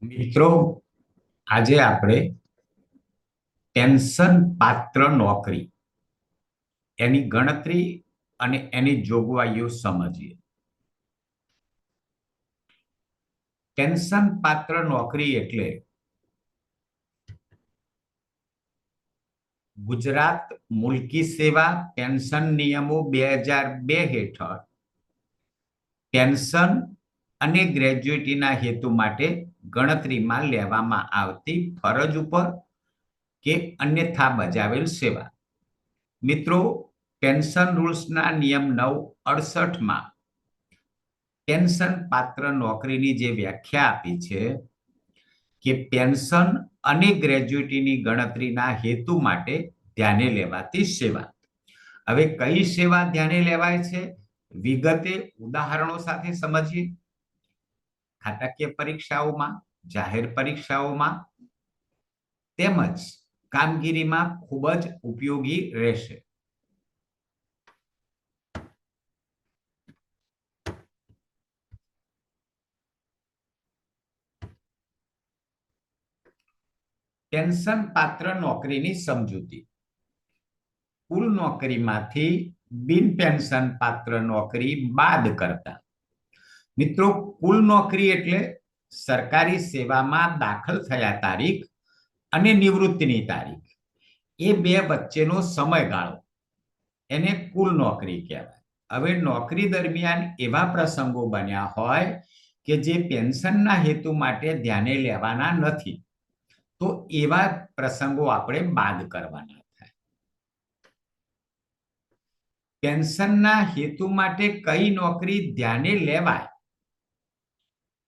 મિત્રો, આજે આપણે પેન્શન પાત્ર નોકરી એની ગણતરી અને એની જોગવાઈઓ સમજીએ. પેન્શન પાત્ર નોકરી એટલે ગુજરાત મુલ્કી સેવા પેન્શન નિયમો 2002 હેઠળ પેન્શન અને ગ્રેજ્યુઇટીના હેતુ માટે ગણતરીમાં લેવામાં આવતી ફરજ ઉપર કે અન્યથા બજાવેલ સેવા. મિત્રો, પેન્શન રૂલ્સના નિયમ 968માં પેન્શન પાત્ર નોકરીની જે વ્યાખ્યા આપી છે કે પેન્શન અને ગ્રેજ્યુઇટીની ગણતરીના હેતુ માટે ધ્યાને લેવાતી સેવા. હવે કઈ સેવા ધ્યાને લેવાય છે વિગતે ઉદાહરણો સાથે સમજીએ. ખાતાકીય પરીક્ષાઓમાં, જાહેર પરીક્ષાઓમાં તેમજ કામગીરીમાં ખૂબ જ ઉપયોગી રહેશે. પેન્શન પાત્ર નોકરીની સમજૂતી. કુલ નોકરીમાંથી બિન પેન્શન પાત્ર નોકરી બાદ કરતા. મિત્રો, કુલ નોકરી એટલે સરકારી સેવામાં દાખલ થયા તારીખ અને નિવૃત્તિની તારીખ, એ બે વચ્ચેનો સમયગાળો, એને કુલ નોકરી કહેવાય. હવે નોકરી દરમિયાન એવા પ્રસંગો બન્યા હોય કે જે પેન્શનના હેતુ માટે ધ્યાને લેવાના નથી, તો એવા પ્રસંગો આપણે બાદ કરવાના થાય. પેન્શનના હેતુ માટે કઈ નોકરી ધ્યાને લેવાય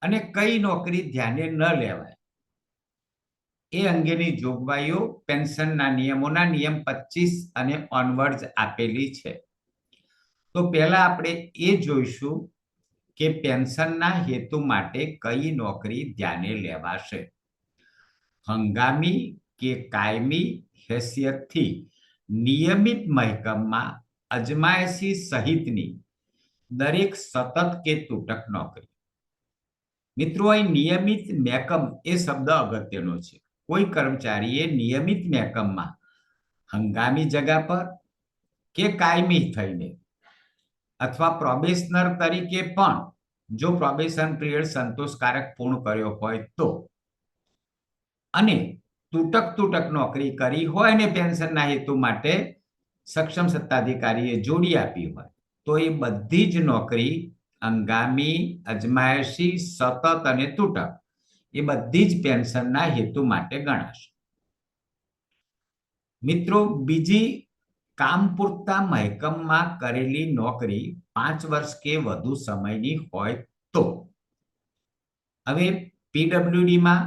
અને કઈ નોકરી ધ્યાને ન લેવાય, એ અંગેની જોગવાઈઓ પેન્શનના નિયમોના નિયમ 25 અને ઓનવર્ડ્સ આપેલી છે. તો પહેલા આપણે એ જોઈશું કે પેન્શનના હેતુ માટે કઈ નોકરી ધ્યાને લેવાશે. હંગામી કે કાયમી હેસિયતથી નિયમિત મહેકમમાં અજમાયશી સહિતની દરેક સતત કે તૂટક નોકરી. મિત્રો, અહીં નિયમિત મહેકમ એ શબ્દ અગત્યનો છે. કોઈ કર્મચારીએ નિયમિત મહેકમમાં હંગામી જગા પર કે કાયમી થઈને અથવા પ્રોબેશનર તરીકે પણ જો પ્રોબેશન પીરિયડ સંતોષકારક પૂર્ણ કર્યો હોય તો, અને તૂટક નોકરી કરી હોય અને પેન્શનના હેતુ માટે સક્ષમ સત્તાધિકારીએ જોડી આપી હોય, તો એ બધી જ નોકરી હંગામી, અજમાયશી, સતત અને તૂટક એ બધી જ પેન્શનના હેતુ માટે ગણાશે. મિત્રો, બીજી કામ પૂરતા મહેકમમાં કરેલી નોકરી 5 વર્ષ કે વધુ સમયની હોય તો. હવે પીડબ્લ્યુડીમાં,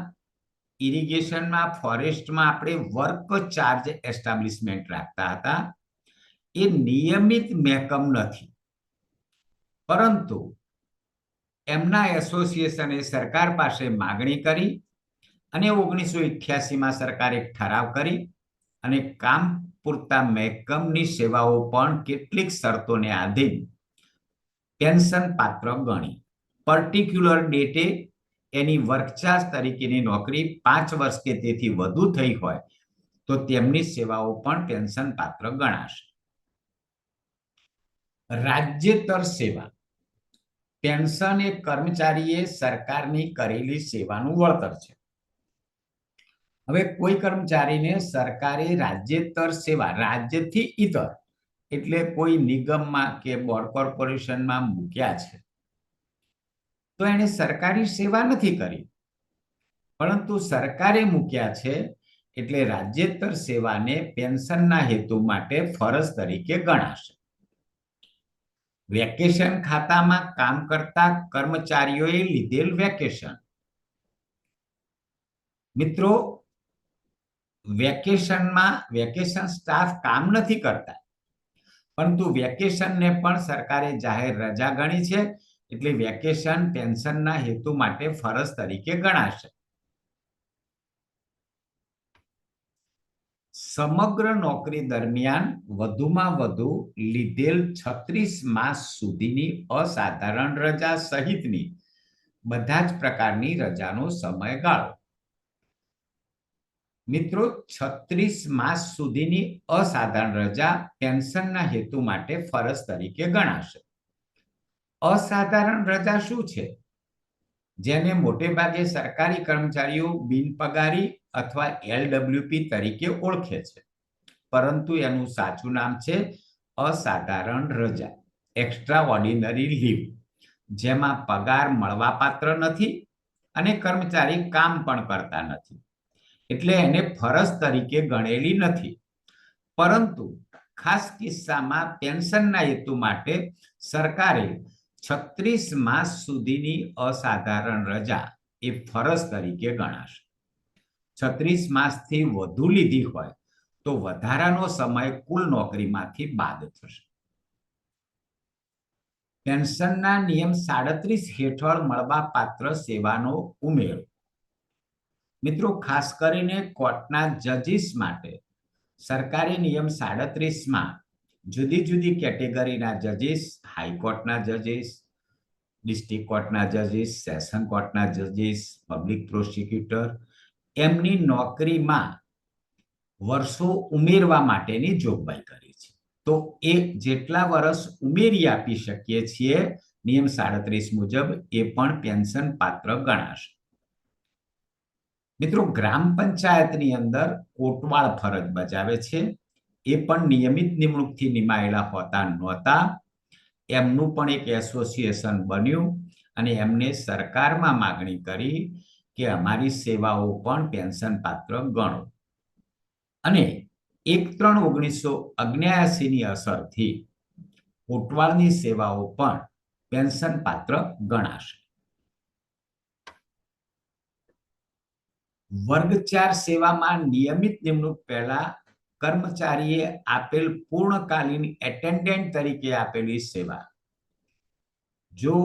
ઇરિગેશનમાં, ફોરેસ્ટમાં આપણે વર્ક ચાર્જ એસ્ટાબ્લિશમેન્ટ રાખતા હતા. એ નિયમિત મહેકમ નથી, પરંતુ એમના એસોસિએશને સરકાર પાસે માગણી કરી અને 1988માં સરકારે એક ઠરાવ કરી અને કામ પૂરતા મહેકમની સેવાઓ પણ કેટલીક શરતોને આધીન પેન્શન પાત્ર ગણી. પર્ટિક્યુલર ડેટે એની વર્કચાર્જ તરીકેની નોકરી 5 વર્ષ કે તેથી વધુ થઈ હોય તો તેમની સેવાઓ પણ પેન્શન પાત્ર ગણાશે. રાજ્યેતર સેવા. પેન્શન એ કર્મચારીએ સરકારની કરેલી સેવાનું વળતર છે. હવે કોઈ કર્મચારીને સરકારે રાજ્યેતર સેવા, રાજ્યથી ઇતર એટલે કોઈ નિગમમાં કે બોર્ડ કોર્પોરેશનમાં મૂક્યા છે, તો એને સરકારી સેવા નથી કરી, પરંતુ સરકારે મૂક્યા છે એટલે રાજ્યેતર સેવાને પેન્શનના હેતુ માટે ફરજ તરીકે ગણાશે. વેકેશન ખાતામાં કામ કરતા કર્મચારીઓએ લીધેલ વેકેશન. મિત્રો, વેકેશન સ્ટાફ કામ નથી કરતા, પરંતુ વેકેશનને પણ સરકારે જાહેર રજા ગણી છે, એટલે વેકેશન પેન્શનના હેતુ માટે ફરજ તરીકે ગણાશે. સમગ્ર નોકરી દરમિયાન વધુમાં વધુ લીધેલ 36 માસ સુધીની અસાધારણ રજા સહિતની બધા જ પ્રકારની રજાનો સમયગાળો. મિત્રો, 36 માસ સુધીની અસાધારણ રજા પેન્શનના હેતુ માટે ફરજ તરીકે ગણાશે. અસાધારણ રજા શું છે? જેને મોટે ભાગે સરકારી કર્મચારીઓ બિનપગારી અથવા LWP તરીકે ઓળખે છે, પરંતુ એનું સાચું નામ છે અસાધારણ રજા, એક્સ્ટ્રા ઓર્ડિનરી લીવ, જેમાં પગાર મળવાપાત્ર નથી અને કર્મચારી કામ પણ કરતા નથી, એટલે એને ફરજ તરીકે ગણેલી નથી. પરંતુ ખાસ કિસ્સામાં પેન્શનના હેતુ માટે સરકારે 36 માસ સુધીની અસાધારણ રજા એ ફરજ તરીકે ગણાશે. 36 માસથી વધુ લીધી હોય તો વધારાનો સમય કુલ નોકરીમાંથી બાદ થશે. પેન્શનના નિયમ 37 હેઠળ મળવાપાત્ર સેવાનો ઉમેરો. મિત્રો, ખાસ કરીને કોર્ટના જજીસ માટે સરકારી નિયમ 37માં જુદી જુદી કેટેગરીના જજીસ, હાઈકોર્ટના જજીસ, ડિસ્ટ્રિક્ટ કોર્ટના જજીસ, સેશન કોર્ટના જજીસ, પબ્લિક પ્રોસિક્યુટર, એમની નોકરીમાં વર્ષો ઉમેરવા માટેની જોગવાઈ કરી છે. તો એ જેટલા વર્ષ ઉમેરી આપી શકીએ છીએ નિયમ 37 મુજબ, એ પણ પેન્શન પાત્ર ગણાશે. મિત્રો, ગ્રામ પંચાયતની અંદર કોટવાળ ફરજ બજાવે છે. એ પણ નિયમિત નિમણૂકથી નિમાયેલા હોતા નહોતા. એમનું પણ એક એસોસિએશન બન્યું અને એમને સરકારમાં માગણી કરી કે અમારી સેવાઓ પણ પેન્શન પાત્ર ગણો. અને 1/3/1979ની અસરથી કોટવાળની સેવાઓ પણ પેન્શન પાત્ર ગણાશે. વર્ગ 4 સેવામાં નિયમિત નિમણૂક પહેલા કર્મચારીએ આપેલ પૂર્ણકાલીન એટેન્ડન્ટ તરીકે આપેલી સેવા, જો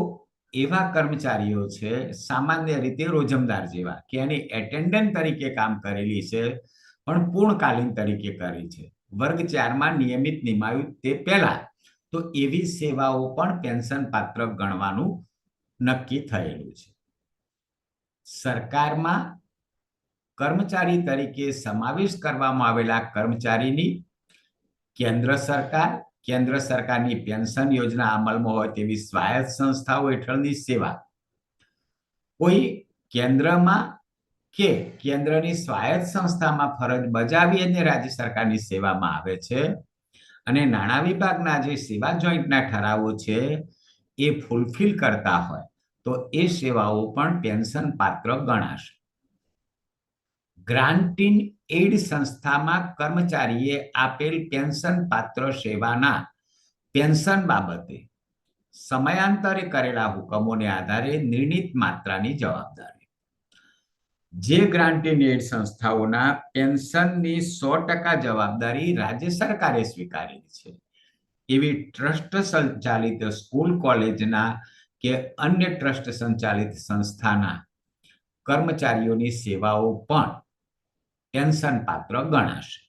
એવા કર્મચારીઓ છે સામાન્ય રીતે રોજમદાર જેવા કે એની એટેન્ડન્ટ તરીકે કામ કરેલી છે પણ પૂર્ણકાલીન તરીકે કરી છે, વર્ગ 4માં નિયમિત નિમાયું તે પહેલા, તો એવી સેવાઓ પણ પેન્શન પાત્ર ગણવાનું નક્કી થયેલું છે. સરકારમાં કર્મચારી તરીકે સમાવેશ કરવામાં આવેલા કર્મચારીની કેન્દ્ર સરકારની પેન્શન યોજના અમલમાં હોય તેવી સ્વાયત્ત સંસ્થાઓ હેઠળની સેવા, કોઈ કેન્દ્રમાં કે કેન્દ્રની સ્વાયત્ત સંસ્થામાં ફરજ બજાવી અને રાજ્ય સરકારની સેવામાં આવે છે અને નાણાં વિભાગના જે સેવા જોઈન્ટના ઠરાવો છે એ ફૂલફિલ કરતા હોય તો એ સેવાઓ પણ પેન્શન પાત્ર ગણાશે. ગ્રાન્ટ ઇન એઇડ સંસ્થામાં કર્મચારીએ આપેલ પેન્શન પાત્ર સેવાના પેન્શન બાબતે સમયાંતરે કરેલા હુકમોને આધારે નિર્ણિત માત્રાની જવાબદારી. જે ગ્રાન્ટ ઇન એઇડ સંસ્થાઓના પેન્શનની 100% જવાબદારી રાજ્ય સરકારે સ્વીકારેલી છે, એવી ટ્રસ્ટ સંચાલિત સ્કૂલ, કોલેજના કે અન્ય ટ્રસ્ટ સંચાલિત સંસ્થાના કર્મચારીઓની સેવાઓ પણ પેન્શન પાત્ર ગણાશે.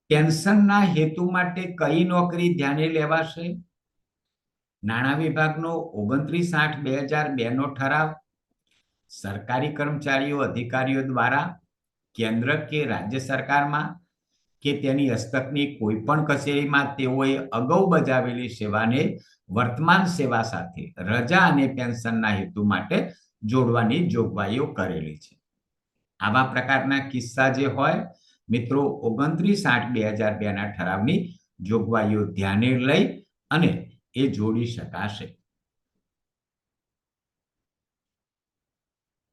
પેન્શનના હેતુ માટે કઈ નોકરી ધ્યાને લેવાશે? નાણાં વિભાગનો 29/8/2002નો ઠરાવ સરકારી કર્મચારીઓ અધિકારીઓ દ્વારા કેન્દ્ર કે રાજ્ય સરકારમાં કે તેની હસ્તકની કોઈ પણ કચેરીમાં તેઓએ અગાઉ બજાવેલી સેવાને વર્તમાન સેવા સાથે રજા અને પેન્શનના હેતુ માટે જોડવાની જોગવાઈઓ કરેલી છે. આવા પ્રકારના કિસ્સા જે હોય, મિત્રો, 29/8/2002ના ઠરાવની જોગવાઈઓ ધ્યાને લઈ અને એ જોડી શકાશે.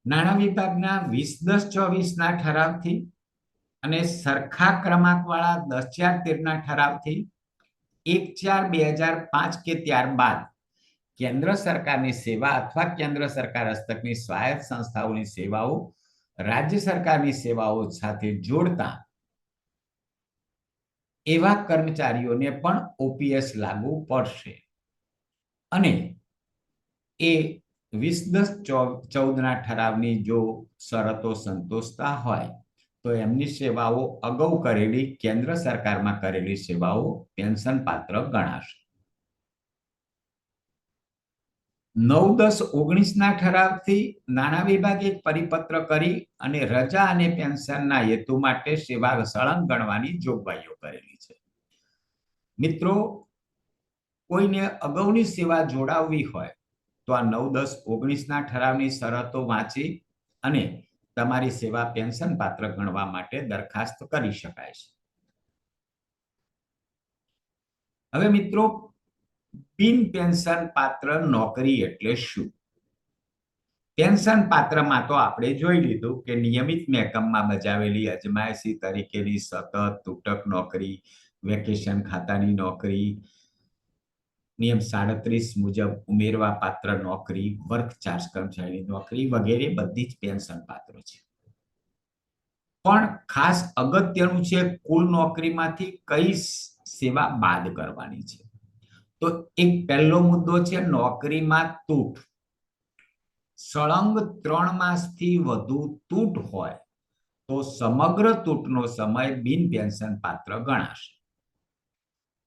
નાણાં વિભાગના 20/10/24ના ઠરાવથી અને સરખા ક્રમાંકવાળા 10/4/13ના ઠરાવથી 1/4/2005 કે ત્યારબાદ કેન્દ્ર સરકારની સેવા અથવા કેન્દ્ર સરકાર હસ્તકની સ્વાયત્ત સંસ્થાઓની સેવાઓ રાજ્ય સરકારની સેવાઓ સાથે જોડતા એવા કર્મચારીઓને પણ ઓપીએસ લાગુ પડશે અને એ 20/10/14ના ઠરાવની જો શરતો સંતોષતા હોય તો એમની સેવાઓ અગાઉ કરેલી કેન્દ્ર સરકારમાં કરેલી સેવાઓ પેન્શન પાત્ર ગણાશે. 9-10-19 ઠરાવથી નાણાં વિભાગે એક પરિપત્ર કરી અને રજા અને પેન્શનના હેતુ માટે સેવા સળંગ ગણવાની જોગવાઈઓ કરેલી છે. મિત્રો, કોઈને અગાઉની સેવા જોડાવવી હોય તો આ 9-10-19 ઠરાવની શરતો વાંચી અને તમારી સેવા પેન્શન પાત્ર ગણવા માટે દરખાસ્ત કરી શકાય છે. હવે મિત્રો, બિન પેન્શન પાત્ર નોકરી એટલે શું? પેન્શન પાત્રમાં તો આપણે જોઈ લીધું કે નિયમિત મહેકમમાં બજાવેલી અજમાયશી તરીકેની સતત તૂટક નોકરી, વેકેશન ખાતાની નોકરી, નિયમ 37 મુજબ ઉમેરવા પાત્ર નોકરી, વર્ક ચાર્જ કર્મચારીની નોકરી વગેરે બધી જ પેન્શન પાત્ર છે. પણ ખાસ અગત્યનું છે કુલ નોકરીમાંથી કઈ સેવા બાદ કરવાની છે. તો એક પહેલો મુદ્દો છે નોકરીમાં તૂટ. સળંગ 3 માસથી વધુ તૂટ હોય તો સમગ્ર તૂટનો સમય બિન પેન્શન પાત્ર ગણાશે.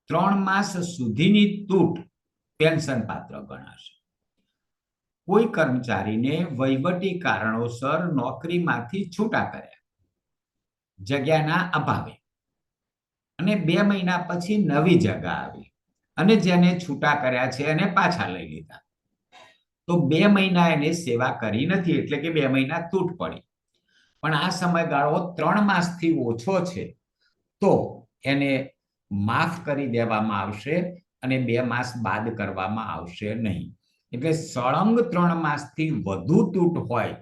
3 માસ સુધીની તૂટ પેન્શન પાત્ર ગણાશે. કોઈ કર્મચારીને વહીવટી કારણોસર નોકરીમાંથી છૂટા કર્યા, જગ્યાના અભાવે, અને 2 મહિના પછી નવી જગ્યા આવી અને જેને છૂટા કર્યા છે એને પાછા લઈ લીધા, તો 2 મહિના એને સેવા કરી નથી એટલે કે 2 મહિના તૂટ પડી. પણ આ સમયગાળો 3 માસથી ઓછો છે તો એને માફ કરી દેવામાં આવશે અને 2 માસ બાદ કરવામાં આવશે નહીં. એટલે સળંગ 3 માસથી વધુ તૂટ હોય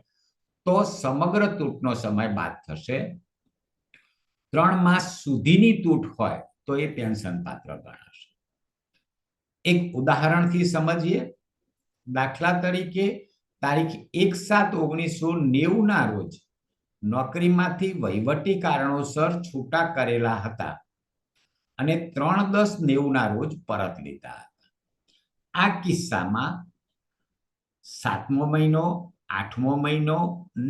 તો સમગ્ર તૂટનો સમય બાદ થશે. 3 માસ સુધીની તૂટ હોય તો એ પેન્શન પાત્ર ગણાશે. એક ઉદાહરણથી સમજીએ. દાખલા તરીકે તારીખ 1/7/1990 ના રોજ નોકરીમાંથી વહીવટી કારણોસર છૂટા કરેલા હતા અને 3/10/90 ના રોજ પરત લીધા હતા. આ કિસ્સામાં 7મો મહિનો, 8મો મહિનો,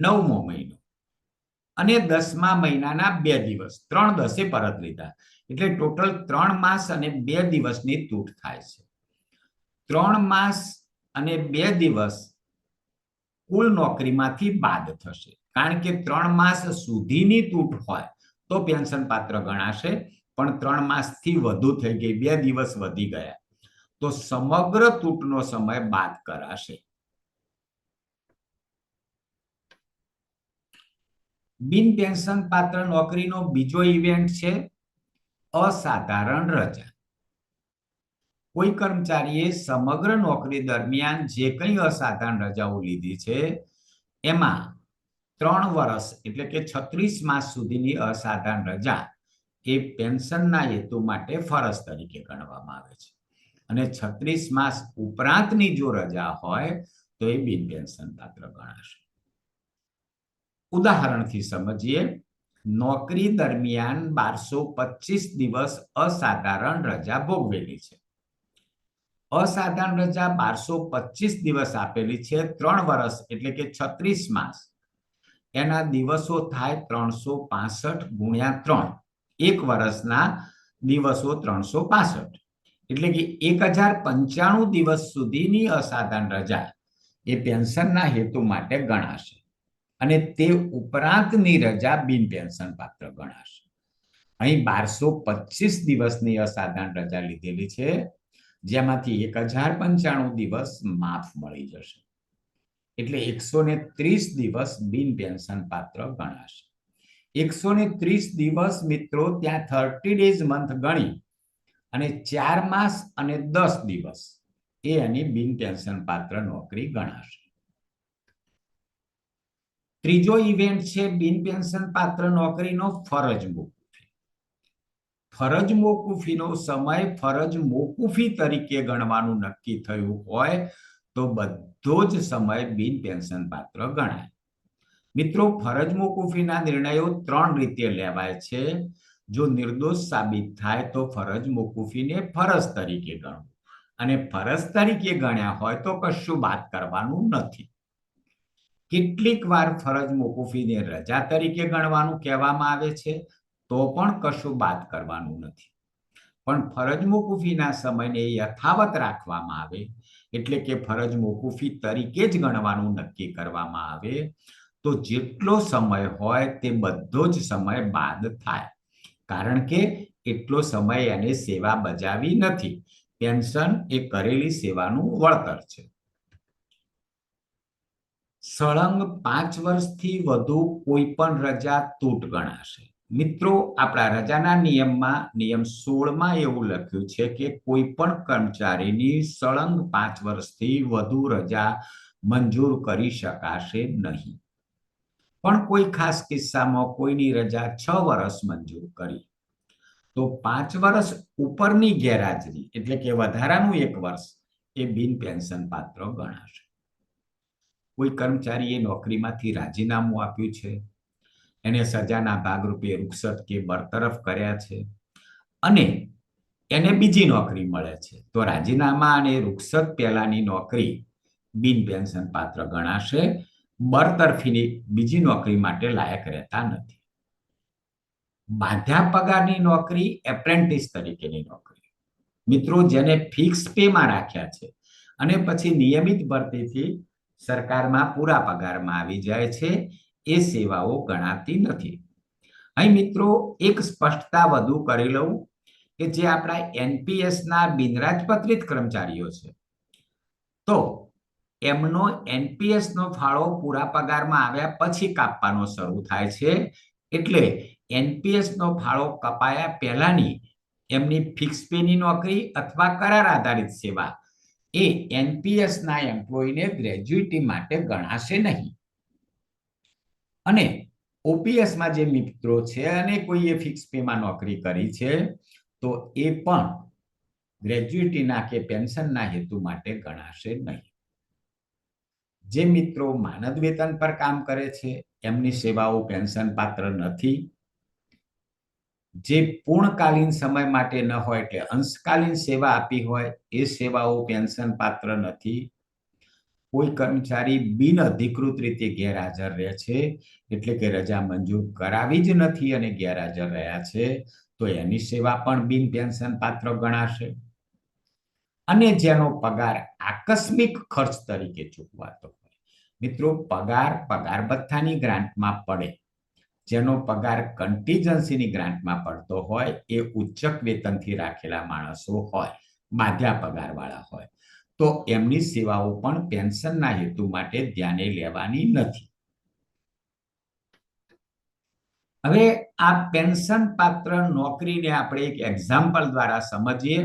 9મો મહિનો અને 10મા મહિનાના 2 દિવસ 3/10 પરત લીધા, એટલે ટોટલ 3 માસ અને 2 દિવસની તૂટ થાય છે. 3 માસ અને 2 દિવસ કુલ નોકરીમાંથી બાદ થશે, કારણ કે 3 માસ સુધીની તૂટ હોય તો પેન્શન પાત્ર ગણાશે, પણ 3 માસથી વધુ થઈ ગઈ, 2 દિવસ વધી ગયા તો સમગ્ર તૂટનો સમય બાદ કરાશે. બિન પેન્શન પાત્ર નોકરીનો બીજો ઇવેન્ટ છે અસાધારણ રજા. કોઈ કર્મચારીએ સમગ્ર નોકરી દરમિયાન જે કંઈ અસાધારણ રજાઓ લીધી છે એમાં 3 વર્ષ એટલે કે 36 માસ સુધીની અસાધારણ રજા એ પેન્શનના હેતુ માટે ફરજ તરીકે ગણવામાં આવે છે અને 36 માસ ઉપરાંતની જો રજા હોય તો એ બિન પેન્શન પાત્ર ગણાશે. ઉદાહરણથી સમજીએ. નોકરી દરમિયાન 1225 દિવસ અસાધારણ રજા ભોગવેલી છે. અસાધારણ રજા 1225 દિવસ આપેલી છે, 3 વર્ષ એટલે કે 36 માસ. એના દિવસો થાય 365 ગુણ્યા 3, 1 વર્ષના દિવસો 365 એટલે કે 1095 દિવસ સુધીની અસાધારણ રજા એ પેન્શનના હેતુ માટે ગણાશે અને તે ઉપરાંતની રજા બિન પેન્શન પાત્ર ગણાશે. અહીં 1225 દિવસની અસાધારણ રજા લીધેલી છે, જેમાંથી 1095 દિવસ માફ મળી જશે, એટલે 130 દિવસ બિન પેન્શન પાત્ર ગણાશે. 130 દિવસ મિત્રો ત્યાં 30 ડેઝ મંથ ગણી અને 4 માસ અને 10 દિવસ એ એની બિન પેન્શન પાત્ર નોકરી ગણાશે. ત્રીજો ઇવેન્ટ છે બિન પેન્શન પાત્ર નોકરીનો ફરજ મોકૂફી. ફરજ મોકૂફીનો સમય ફરજ મોકૂફી તરીકે ગણવાનું નક્કી થયું હોય તો બધો જ સમય બિન પેન્શન પાત્ર ગણાય. મિત્રો, ફરજ મોકૂફીના નિર્ણયો 3 રીતે લેવાય છે. જો નિર્દોષ સાબિત થાય તો ફરજ મોકૂફીને ફરજ તરીકે ગણવું અને ફરજ તરીકે ગણ્યા હોય તો કશું બાદ કરવાનું નથી. કેટલીક વાર ફરજ મોકૂફીને રજા તરીકે ગણવાનું કહેવામાં આવે છે તો પણ કશું બાદ કરવાનું નથી. પણ ફરજ મોકૂફીના સમયને યથાવત રાખવામાં આવે, એટલે કે ફરજ મોકૂફી તરીકે જ ગણવાનું નક્કી કરવામાં આવે, તો જેટલો સમય હોય તે બધો જ સમય બાદ થાય, કારણ કે એટલો સમય એને સેવા બજાવી નથી. પેન્શન એ કરેલી સેવાનું વળતર છે. સળંગ 5 વર્ષથી વધુ કોઈ પણ રજા તૂટ ગણાશે. મિત્રો, આપણા રજાના નિયમમાં નિયમ 16માં એવું લખ્યું છે કે કોઈ પણ કર્મચારીની સળંગ 5 વર્ષથી વધુ રજા મંજૂર કરી શકાશે નહીં. પણ કોઈ ખાસ કિસ્સામાં કોઈની રજા 6 વર્ષ મંજૂર કરી, તો 5 વર્ષ ઉપરની ગેરહાજરી એટલે કે વધારાનું 1 વર્ષ એ બિન પેન્શન પાત્ર ગણાશે. કોઈ કર્મચારીએ નોકરીમાંથી રાજીનામું આપ્યું છે, એને સજાના ભાગરૂપે રૂખસત કે બરતરફ કર્યા છે અને એને બીજી નોકરી મળે છે, તો રાજીનામા અને રૂખસત પહેલાની નોકરી બિન પેન્શન પાત્ર ગણાશે. બરતરફીની બીજી નોકરી માટે લાયક રહેતા નથી. બાંધ્યા પગારની નોકરી એપ્રેન્ટિસ તરીકેની નોકરી. મિત્રો, જેને ફિક્સ પેમાં રાખ્યા છે અને પછી નિયમિત ભરતીથી સરકારમાં પૂરા પગારમાં આવી જાય છે, એ સેવાઓ ગણાતી નથી. અહીં મિત્રો એક સ્પષ્ટતા વધુ કરી લઉં કે જે આપણા એનપીએસના બિનરાજપત્રિત કર્મચારીઓ છે, તો એમનો એનપીએસનો ફાળો પૂરા પગારમાં આવ્યા પછી કાપવાનો શરૂ થાય છે, એટલે એનપીએસનો ફાળો કપાયા પહેલાની એમની ફિક્સ પેની નોકરી અથવા કરાર આધારિત સેવા એ એનપીએસના એમ્પ્લોયીને ગ્રેજ્યુઇટી માટે ગણાશે નહીં. અને ઓપીએસમાં જે મિત્રો છે અને કોઈએ ફિક્સ પેમાં નોકરી કરી છે, તો એ પણ ગ્રેજ્યુઇટીના કે પેન્શનના હેતુ માટે ગણાશે નહીં. જે મિત્રો માનદ વેતન પર કામ કરે છે એમની સેવાઓ પેન્શન પાત્ર નથી. જે પૂર્ણકાલીન સમય માટે ન હોય એટલે અંશકાલીન સેવા આપી હોય એ સેવાઓ પેન્શન પાત્ર નથી. કોઈ કર્મચારી બિન અધિકૃત રીતે ગેરહાજર રહે છે, એટલે કે રજા મંજૂર કરાવી જ નથી અને ગેરહાજર રહ્યા છે, તો એની સેવા પણ બિન પેન્શન પાત્ર ગણાશે. અને જેનો પગાર આકસ્મિક ખર્ચ તરીકે ચૂકવાતો હોય. મિત્રો, પગાર ભથ્થાની ગ્રાન્ટમાં પડે, જેનો પગાર કન્ટીજન્સીની ગ્રાન્ટમાં પડતો હોય એ ઉચ્ચક વેતનથી રાખેલા માણસો હોય, બાંધ્યા પગારવાળા હોય, તો એમની સેવાઓ પણ પેન્શનના હેતુ માટે ધ્યાને લેવાની નથી. હવે આ પેન્શન પાત્ર નોકરીને આપણે એક એક્ઝામ્પલ દ્વારા સમજીએ,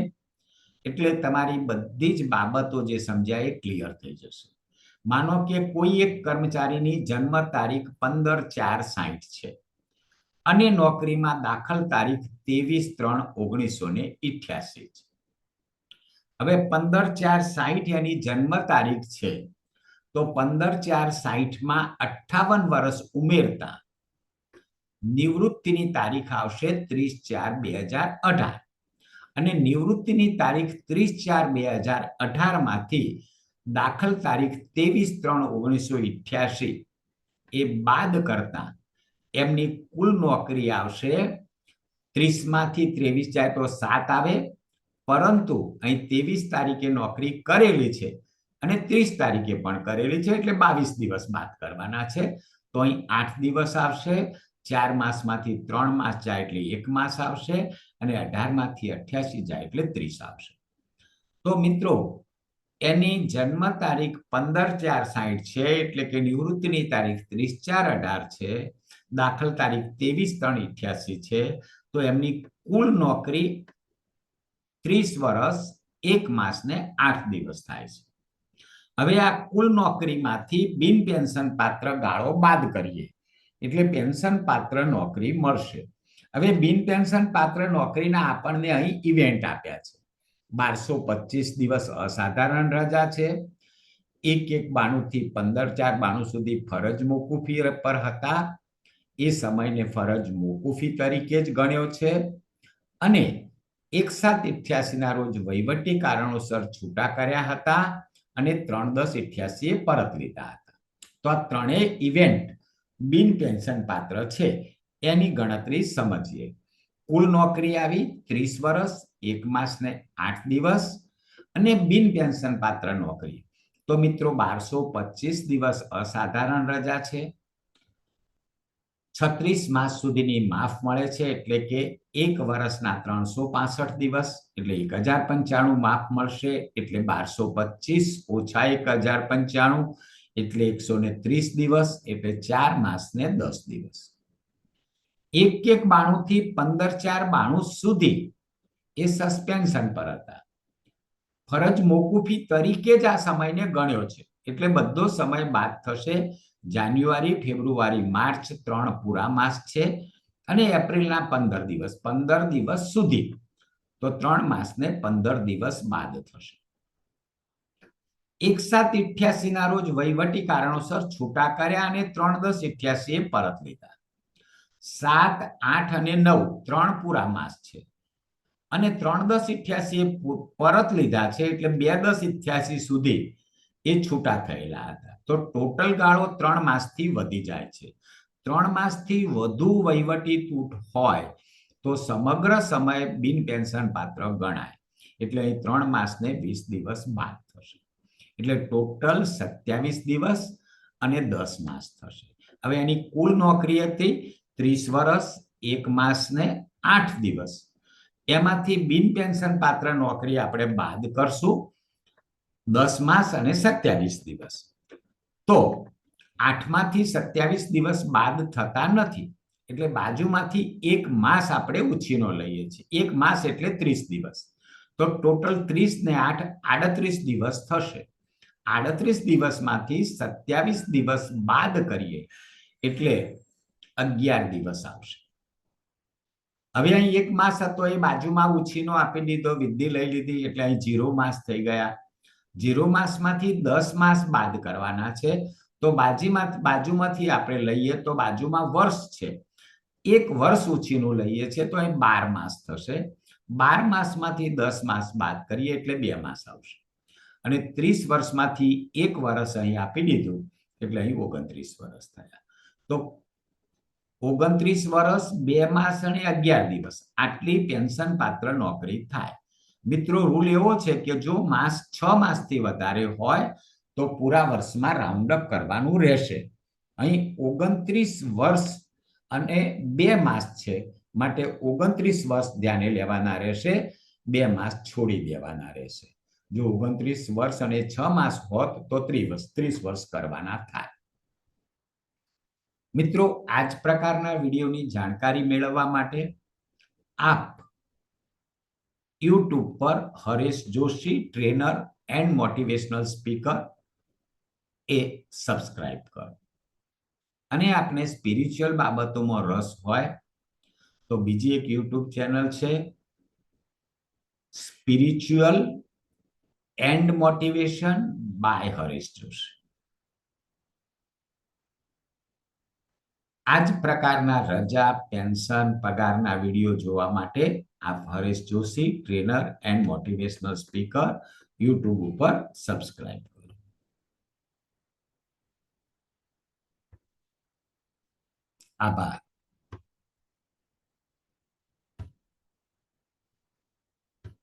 એટલે તમારી બધી જ બાબતો જે સમજાય એ ક્લિયર થઈ જશે. માનો કે કોઈ એક કર્મચારીની જન્મ તારીખ 15/4/60 છે અને નોકરીમાં દાખલ તારીખ 23/3/1988 છે. હવે 15/4/60 એની જન્મ તારીખ છે, તો 15/4/60માં 58 વર્ષ ઉમેરતા નિવૃત્તિની તારીખ આવશે 30/4/2018 અને નિવૃત્તિની તારીખ 30/4/2018 માંથી દાખલ તારીખ 23/3/1988 એ બાદ કરતા એમની કુલ નોકરી આવશે 30 માંથી 23 જાય તો 7 આવે, પરંતુ અહીં 23 તારીખે નોકરી કરેલી છે અને 30 તારીખે પણ કરેલી છે, એટલે 22 દિવસ બાદ કરવાના છે, તો અહીં 8 દિવસ આવશે. 4 માસમાંથી 3 માસ જાય એટલે 1 માસ આવશે અને 18 માંથી 88 જાય એટલે 30 આવશે. તો મિત્રો, એની જન્મ તારીખ 15/4/60 છે, એટલે કે નિવૃત્તિની તારીખ 30/4/18 છે, દાખલ તારીખ 23/3/88 છે, તો એમની કુલ નોકરી 30 વર્ષ 1 માસ ને 8 દિવસ થાય છે. હવે આ કુલ નોકરીમાંથી બિન પેન્શન પાત્ર ગાળો બાદ કરીએ એટલે પેન્શન પાત્ર નોકરી મળશે. હવે બિન પેન્શન પાત્ર નોકરીના આપણને અહીં ઇવેન્ટ આપ્યા છે. 1225 દિવસ અસાધારણ રજા છે, 1/1/92 થી 15/4/92 સુધી ફરજ મોકૂફી પર હતા, એ સમયને ફરજ મોકૂફી તરીકે જ ગણ્યો છે, અને 1/7/88 રોજ વહીવટી કારણોસર છૂટા કર્યા હતા અને 3/10/88 પરત લીધા હતા. તો આ ત્રણેય ઇવેન્ટ બિન પેન્શન પાત્ર છે, એની ગણતરી સમજીએ. કુલ નોકરી આવી 30 વર્ષ, 1 માસ ને 8 દિવસ અને બિન પેન્શન પાત્ર નોકરી તો મિત્રો 1225 દિવસ અસાધારણ રજા છે. 36 માસ સુધીની માફ મળે છે, એટલે કે 1 વર્ષના 365 દિવસ એટલે 1095 માફ મળશે, એટલે 1225 ઓછા 1095 એટલે 130 દિવસ, એટલે 4 માસ ને 10 દિવસ. 1-1-92 થી 15-4-92 સુધી એ સસ્પેન્શન પર હતા. ફરજ મોકૂફી તરીકે જ આ સમયને ગણ્યો છે, એટલે બધો સમય બાદ થશે. જાન્યુઆરી, ફેબ્રુઆરી, માર્ચ 3 પૂરા માસ છે અને એપ્રિલના 15 દિવસ સુધી તો 3 માસને 15 દિવસ બાદ થશે. 1/7/88 ના રોજ વહીવટી કારણોસર છૂટા કર્યા અને 3/10/88 એ પરત લીધા. 7, 8 અને 9 3 પૂરા માસ છે અને 3/10/88 એ પરત લીધા છે, એટલે 2/10/88 સુધી એ છૂટા થયેલા હતા. તો ટોટલ ગાળો 3 માસથી વધી જાય છે. 3 માસથી વધુ વહીવટી તૂટ હોય તો સમગ્ર સમય બિન પેન્શન પાત્ર ગણાય, એટલે અહીં 3 માસને 20 દિવસ બાદ થશે, એટલે ટોટલ 27 દિવસ અને 10 માસ થશે. હવે એની કુલ નોકરી હતી 30 વર્ષ 1 માસ ને 8 દિવસ. એમાંથી બિન પેન્શન પાત્ર નોકરી આપણે બાદ કરશું 10 માસ અને 27 દિવસ. તો 8 માંથી 27 દિવસ બાદ થતા નથી, એટલે બાજુમાંથી 1 માસ આપણે ઉછીનો લઈએ છીએ. 1 માસ એટલે 30 દિવસ. તો ટોટલ 30 ને 8 38 દિવસ થશે. 38 દિવસમાંથી 27 દિવસ બાદ કરીએ એટલે 11 દિવસ આવશે. હવે અહીં 1 માસ હતો એ બાજુમાં ઉછીનો આપી દીધો, વિધિ લઈ લીધી, એટલે અહીં 0 માસ થઈ ગયા. 0 માસમાંથી 10 માસ બાદ કરવાના છે, તો બાજુમાંથી આપણે લઈએ તો બાજુમાં વર્ષ છે, 1 વર્ષ ઉછીનું લઈએ છીએ તો અહીં 12 માસ થશે. 12 માસમાંથી 10 માસ બાદ કરીએ એટલે 2 માસ આવશે અને 30 વર્ષમાંથી 1 વર્ષ અહીં આપી દીધું, એટલે અહીં 29 વર્ષ થયા. તો 29 વર્ષ 2 માસ અને 11 દિવસ આટલી પેન્શન પાત્ર નોકરી થાય. મિત્રો, રૂલ એવો છે કે જો માસ 6 માસથી વધારે હોય તો પૂરા વર્ષમાં રાઉન્ડ અપ કરવાનું રહેશે. અહીં 29 વર્ષ અને 2 માસ છે, માટે 29 વર્ષ ધ્યાને લેવાના રહેશે, 2 માસ છોડી દેવાના રહેશે. જો 29 વર્ષ અને 6 માસ હોત તો 30 વર્ષ કરવાના થાય. મિત્રો, આ જ પ્રકારના વિડીયોની જાણકારી મેળવવા માટે આપ YouTube પર Haresh Joshi trainer and motivational speaker A subscribe કરો. અને આપને સ્પિરિચ્યુઅલ બાબતોમાં રસ હોય તો બીજી એક YouTube ચેનલ છે spiritual and motivation by Haresh Joshi. આ જ પ્રકારના રજા, પેન્શન, પગારના વિડીયો જોવા માટે આપ Haresh Joshi trainer and motivational speaker YouTube ઉપર સબસ્ક્રાઇબ કરો. આભાર.